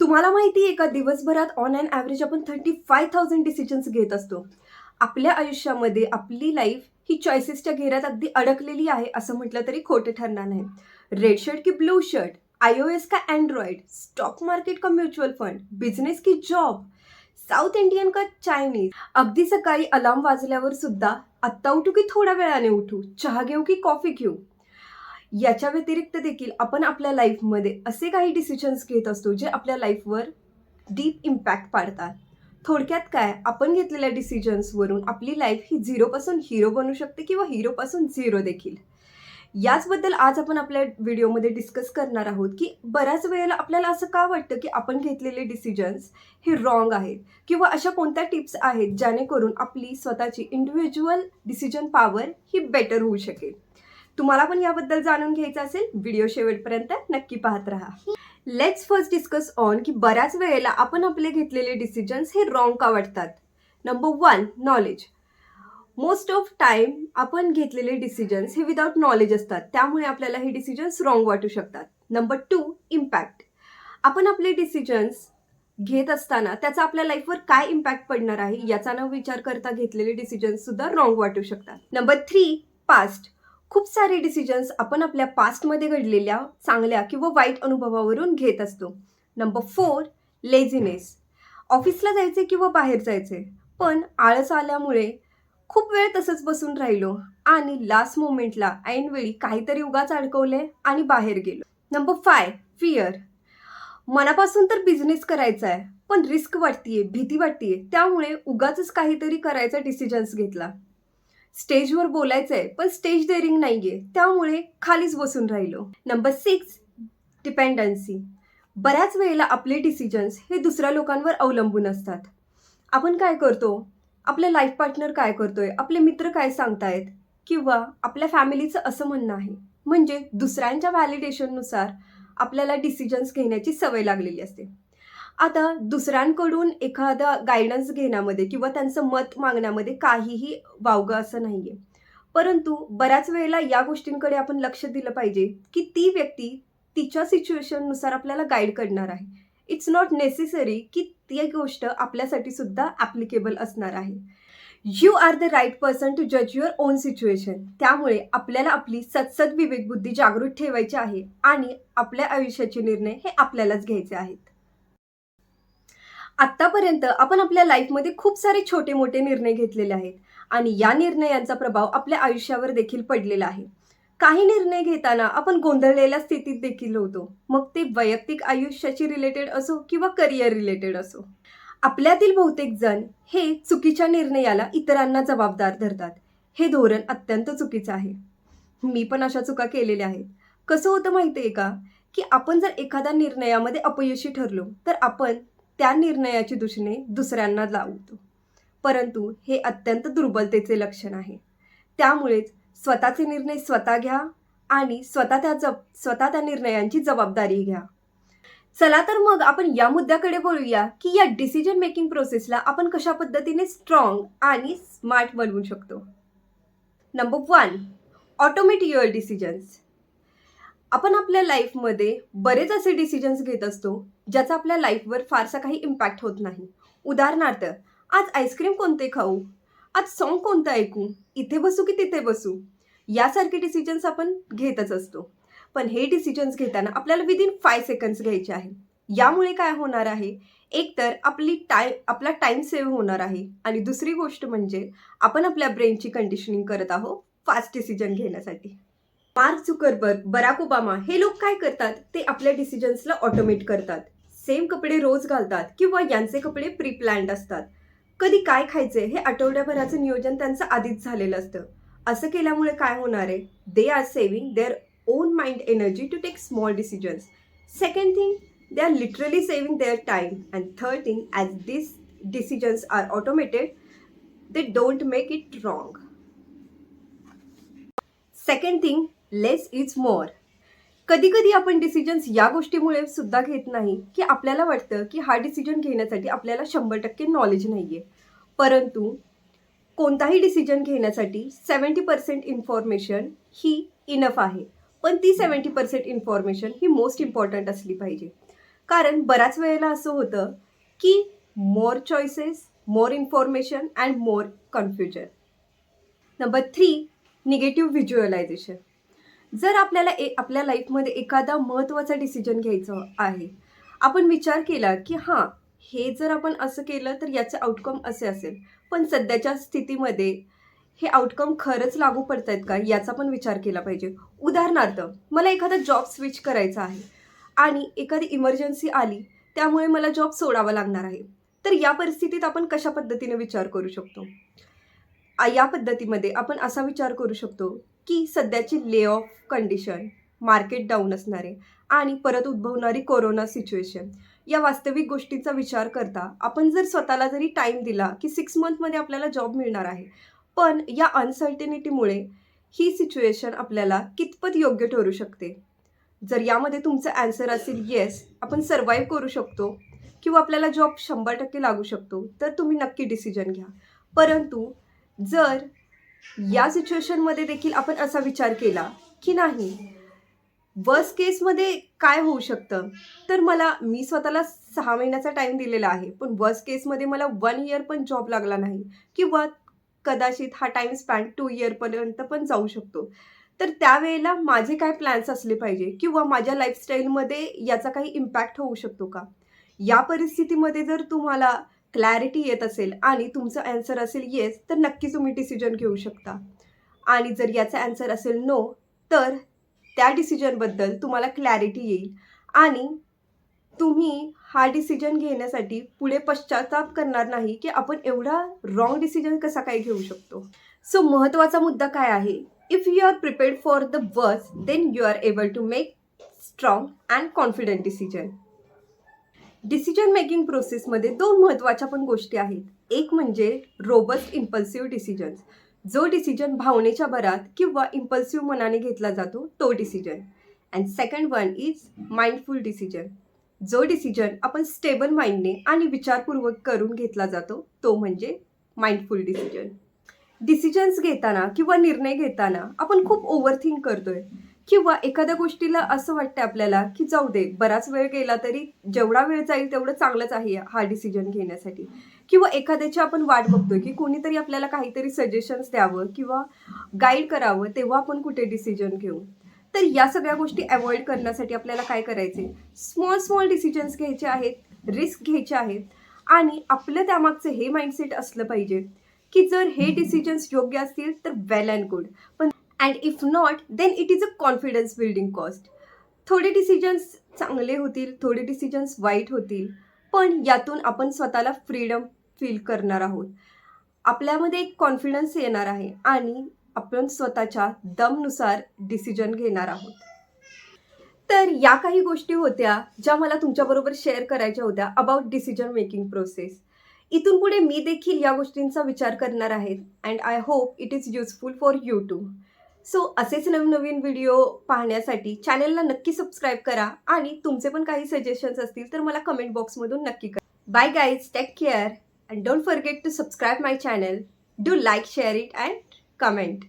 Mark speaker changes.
Speaker 1: तुम्हाला माहिती आहे का, दिवसभरात ऑन एन ॲव्हरेज आपण 35,000 डिसिजन्स घेत असतो. आपल्या आयुष्यामध्ये आपली लाईफ ही चॉईसेसच्या घेऱ्यात अगदी अडकलेली आहे असं म्हटलं तरी खोटं ठरणार नाही. रेड शर्ट की ब्लू शर्ट, iOS का अँड्रॉइड, स्टॉक मार्केट का म्युच्युअल फंड, बिझनेस की जॉब, साऊथ इंडियन का चायनीज. अगदी सकाळी अलार्म वाजल्यावर सुद्धा आत्ता उठू की थोड्या वेळाने उठू, चहा घेऊ की कॉफी घेऊ. याच्या व्यतिरिक्त देखील आपण आपल्या लाईफमध्ये असे काही डिसिजन्स घेत असतो जे आपल्या लाईफवर डीप इम्पॅक्ट पाडतात. थोडक्यात काय, आपण घेतलेल्या डिसिजन्सवरून आपली लाईफ ही झिरोपासून हिरो बनू शकते किंवा हिरोपासून झिरो देखील. याचबद्दल आज आपण आपल्या व्हिडिओमध्ये डिस्कस करणार आहोत की बऱ्याच वेळेला आपल्याला असं का वाटतं की आपण घेतलेले डिसिजन्स हे रॉंग आहेत किंवा अशा कोणत्या टिप्स आहेत जेणेकरून आपली स्वतःची इंडिव्हिज्युअल डिसिजन पॉवर ही बेटर होऊ शकेल. तुम्हाला पण याबद्दल जाणून घ्यायचं असेल, व्हिडिओ शेवटपर्यंत नक्की पाहत राहा. लेट्स फर्स्ट डिस्कस ऑन की बऱ्याच वेळेला आपण आपले घेतलेले डिसिजन्स हे रॉंग का वाटतात. Number 1, knowledge. Most of time आपण घेतलेले डिसिजन्स हे विदाउट नॉलेज असतात, त्यामुळे आपल्याला हे डिसिजन्स रॉंग वाटू शकतात. Number 2, impact. आपण आपले डिसिजन्स घेत असताना त्याचा आपल्या लाईफवर काय इम्पॅक्ट पडणार आहे याचा न विचार करता घेतलेले डिसिजन्स सुद्धा रॉंग वाटू शकतात. Number 3, past. खूप सारे डिसिजन्स आपण आपल्या पास्टमध्ये घडलेल्या चांगल्या किंवा वाईट अनुभवावरून घेत असतो. Number 4, laziness. ऑफिसला जायचे किंवा बाहेर जायचे, पण आळस आल्यामुळे खूप वेळ तसंच बसून राहिलो आणि लास्ट मोमेंटला ऐनवेळी काहीतरी उगाच अडकवले आणि बाहेर गेलो. Number 5, fear. मनापासून तर बिझनेस करायचा आहे, पण रिस्क वाटतीये, भीती वाटतीये, त्यामुळे उगाचच काहीतरी करायचा डिसिजन्स घेतला. स्टेजवर बोलायचंय पण स्टेज डेअरिंग नाहीये, त्यामुळे खालीच बसून राहिलो. Number 6, dependency. बऱ्याच वेळेला आपले डिसिजन्स हे दुसऱ्या लोकांवर अवलंबून असतात. आपण काय करतो, आपले लाईफ पार्टनर काय करतोय, आपले मित्र काय सांगतायत किंवा आपल्या फॅमिलीचं असं म्हणणं आहे, म्हणजे दुसऱ्यांच्या व्हॅलिडेशननुसार आपल्याला डिसिजन्स घेण्याची सवय लागलेली असते. आता दुसऱ्यांकडून एखादा गायडन्स घेण्यामध्ये किंवा त्यांचं मत मागण्यामध्ये काहीही वावगं असं नाहीये, परंतु बऱ्याच वेळेला या गोष्टींकडे आपण लक्ष दिलं पाहिजे की ती व्यक्ती तिच्या सिच्युएशननुसार आपल्याला गाईड करणार आहे. इट्स नॉट नेसेसरी की ती गोष्ट आपल्यासाठी सुद्धा ॲप्लिकेबल असणार आहे. You are the right person to जज युअर ओन सिच्युएशन. त्यामुळे आपल्याला आपली सदसद विवेकबुद्धी जागृत ठेवायची आहे आणि आपल्या आयुष्याचे निर्णय हे आपल्यालाच घ्यायचे आहेत. आत्तापर्यंत आपण आपल्या लाईफमध्ये खूप सारे छोटे मोठे निर्णय घेतलेले आहेत आणि या निर्णयांचा प्रभाव आपल्या आयुष्यावर देखील पडलेला आहे. काही निर्णय घेताना आपण गोंधळलेल्या स्थितीत देखील होतो, मग ते वैयक्तिक आयुष्याशी रिलेटेड असो किंवा करिअर रिलेटेड असो. आपल्यातील बहुतेक जण हे चुकीच्या निर्णयाला इतरांना जबाबदार धरतात. हे धोरण अत्यंत चुकीचं आहे. मी पण अशा चुका केलेल्या आहेत. कसं होतं माहिती आहे का, की आपण जर एखाद्या निर्णयामध्ये अपयशी ठरलो तर आपण त्या निर्णयाची दूषणे दुसऱ्यांना लावतो, परंतु हे अत्यंत दुर्बलतेचे लक्षण आहे. त्यामुळेच स्वतःचे निर्णय स्वतः घ्या आणि स्वतः त्या निर्णयांची जबाबदारी घ्या. चला तर मग आपण या मुद्द्याकडे बोलूया की या डिसिजन मेकिंग प्रोसेसला आपण कशा पद्धतीने स्ट्रॉंग आणि स्मार्ट बनवू शकतो. Number 1, automate your decisions. आपण आपल्या लाईफमध्ये बरेच असे डिसिजन्स घेत असतो ज्याचा आपल्या लाईफवर फारसा काही इम्पॅक्ट होत नाही. उदाहरणार्थ, आज आईस्क्रीम कोणते खाऊ, आज सॉन्ग कोणतं ऐकू, इथे बसू की तिथे बसू, यासारखे डिसिजन्स आपण घेतच असतो. पण हे डिसिजन्स घेताना आपल्याला विदिन 5 सेकंड्स घ्यायचे आहे. यामुळे काय होणार आहे, एकतर आपला टाईम सेव्ह होणार आहे आणि दुसरी गोष्ट म्हणजे आपण आपल्या ब्रेनची कंडिशनिंग करत आहोत फास्ट डिसिजन घेण्यासाठी. मार्क झुकरबर्ग, बराक ओबामा हे लोक काय करतात, ते आपल्या डिसिजन्सला ऑटोमेट करतात. सेम कपडे रोज घालतात किंवा यांचे कपडे प्री प्लॅन्ड असतात. कधी काय खायचे हे आठवड्याभराचं नियोजन त्यांचं आधीच झालेलं असतं. असं केल्यामुळे काय होणार आहे, they are saving their own mind energy to take small decisions. Second thing, they are literally saving their time. And third thing, as these decisions are automated, they don't make it wrong. Second thing, less is more. कधी कधी आपण decisions या गोष्टीमुळे सुद्धा घेत नाही की आपल्याला वाटतं की हा डिसिजन घेण्यासाठी आपल्याला 100% नॉलेज नाहीये, परंतु कोणताही डिसिजन घेण्यासाठी 70% इन्फॉर्मेशन ही इनफ आहे, पण ती 70% इन्फॉर्मेशन ही मोस्ट इम्पॉर्टंट असली पाहिजे. कारण बऱ्याच वेळेला असं होतं की more choices, more information and more confusion. Number 3, negative visualization. जर आपल्याला आपल्या लाईफमध्ये एखादा महत्त्वाचा डिसिजन घ्यायचा आहे, आपण विचार केला की हां, हे जर आपण असं केलं तर याचे आउटकम असे असेल. पण सध्याच्या स्थितीमध्ये हे आउटकम खरंच लागू पडतायत का याचा पण विचार केला पाहिजे. उदाहरणार्थ, मला एखादा जॉब स्विच करायचा आहे आणि एखादी इमर्जन्सी आली, त्यामुळे मला जॉब सोडावा लागणार आहे. तर या परिस्थितीत आपण कशा पद्धतीने विचार करू शकतो? या पद्धतीमध्ये आपण असा विचार करू शकतो की सध्याची lay off condition, market down असणारे आणि परत उद्भवणारी कोरोना सिच्युएशन, या वास्तविक गोष्टीचा विचार करता आपण जर स्वतःला जरी टाईम दिला की 6 मंथमध्ये आपल्याला जॉब मिळणार आहे, पण या अनसर्टेनिटीमुळे ही सिच्युएशन आपल्याला कितपत योग्य ठरू शकते? जर यामध्ये तुमचं ॲन्सर असेल येस, आपण सर्व्हाइव्ह करू शकतो किंवा आपल्याला जॉब 100% लागू शकतो, तर तुम्ही नक्की डिसिजन घ्या. परंतु जर या सिच्युएशनमध्ये देखील आपण असा विचार केला की नाही, वर्स्ट केसमध्ये काय होऊ शकतं, तर मी स्वतःला 6 महिन्याचा टाईम दिलेला आहे, पण वर्स्ट केसमध्ये मला 1 इयर पण जॉब लागला नाही किंवा कदाचित हा टाईम स्पॅन 2 इयरपर्यंत पण जाऊ शकतो. तर त्यावेळेला माझे काय प्लॅन्स असले पाहिजे किंवा माझ्या लाईफस्टाईलमध्ये याचा काही इम्पॅक्ट होऊ शकतो का? या परिस्थितीमध्ये जर तुम्हाला क्लॅरिटी येत असेल आणि तुमचं ॲन्सर असेल येस, तर नक्की तुम्ही डिसिजन घेऊ शकता. आणि जर याचा ॲन्सर असेल नो, तर त्या डिसिजनबद्दल तुम्हाला क्लॅरिटी येईल आणि तुम्ही हा डिसिजन घेण्यासाठी पुढे पश्चाताप करणार नाही की आपण एवढा रॉंग डिसिजन कसा काय घेऊ शकतो. सो महत्त्वाचा मुद्दा काय आहे? If you are prepared for the worst, then you are able to make strong and confident decision. Decision making प्रोसेसमध्ये 2 महत्त्वाच्या पण गोष्टी आहेत. एक म्हणजे रोबस्ट इम्पल्सिव्ह डिसिजन्स. जो डिसिजन भावनेच्या भरात किंवा इम्पल्सिव्ह मनाने घेतला जातो तो decision. And second one is mindful decision. जो डिसिजन आपण स्टेबल माइंडने आणि विचारपूर्वक करून घेतला जातो तो म्हणजे माइंडफुल डिसिजन. डिसिजन्स घेताना किंवा निर्णय घेताना आपण खूप ओव्हरथिंक करतोय किंवा एखाद्या गोष्टीला असं वाटतं आपल्याला की जाऊ दे, बराच वेळ गेला तरी जेवढा वेळ जाईल तेवढं चांगलंच आहे हा डिसिजन घेण्यासाठी, किंवा एखाद्याची आपण वाट बघतोय की कोणीतरी आपल्याला काहीतरी सजेशन्स द्यावं किंवा गाईड करावं, तेव्हा आपण कुठे डिसिजन घेऊ. तर या सगळ्या गोष्टी अवॉइड करण्यासाठी आपल्याला काय करायचे? स्मॉल डिसिजन्स घ्यायचे आहेत, रिस्क घ्यायचे आहेत आणि आपलं त्यामागचं हे माइंडसेट असलं पाहिजे की जर हे डिसिजन्स योग्य असतील तर वेल अँड गुड, पण and if not then it is a confidence building cost. थोडे डिसिजन्स चांगले होतील, थोडे डिसिजन्स वाईट होतील, पण यातून आपण स्वतःला फ्रीडम फील करणार आहोत. आपल्यामध्ये एक कॉन्फिडन्स येणार आहे आणि आपण स्वतःच्या दमनुसार डिसिजन घेणार आहोत. तर या काही गोष्टी होत्या ज्या मला तुमच्याबरोबर शेअर करायच्या होत्या अबाउट डिसिजन मेकिंग प्रोसेस. इथून पुढे मी देखील या गोष्टींचा विचार करणार आहे and I hope it is useful for you too. So असेच नवीन व्हिडिओ पाहण्यासाठी चॅनलला नक्की सबस्क्राईब करा आणि तुमचे पण काही सजेशन्स असतील तर मला कमेंट बॉक्समधून नक्की करा. Bye guys, take care and don't forget to subscribe my channel. Do like, share it and comment.